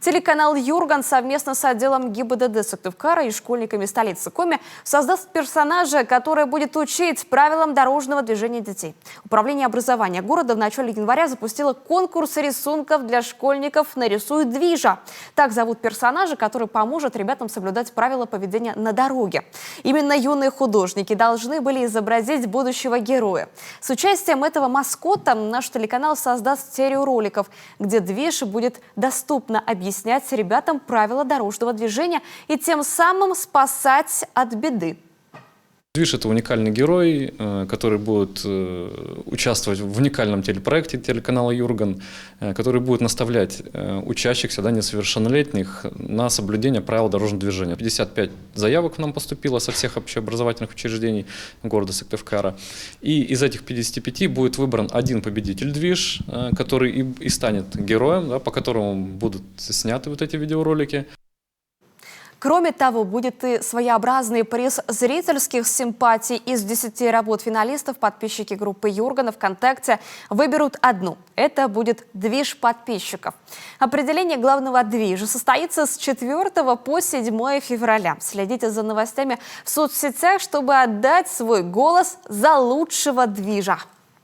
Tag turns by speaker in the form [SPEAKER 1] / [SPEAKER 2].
[SPEAKER 1] Телеканал «Юрган» совместно с отделом ГИБДД Сыктывкара и школьниками столицы Коми создаст персонажа, который будет учить правилам дорожного движения детей. Управление образования города в начале января запустило конкурс рисунков для школьников «Нарисуй движа». Так зовут персонажа, который поможет ребятам соблюдать правила поведения на дороге. Именно юные художники должны были изобразить будущего героя. С участием этого маскота наш телеканал создаст серию роликов, где движ будет доступно объяснять ребятам правила дорожного движения и тем самым спасать от беды.
[SPEAKER 2] Движ – это уникальный герой, который будет участвовать в уникальном телепроекте телеканала «Юрган», который будет наставлять учащихся, несовершеннолетних, на соблюдение правил дорожного движения. 55 заявок к нам поступило со всех общеобразовательных учреждений города Сыктывкара. И из этих 55 будет выбран один победитель движ, который и станет героем, по которому будут сняты вот эти видеоролики.
[SPEAKER 1] Кроме того, будет и своеобразный приз зрительских симпатий. Из 10 работ финалистов подписчики группы «Юргана» ВКонтакте выберут одну. Это будет движ подписчиков. Определение главного движа состоится с 4 по 7 февраля. Следите за новостями в соцсетях, чтобы отдать свой голос за лучшего движа.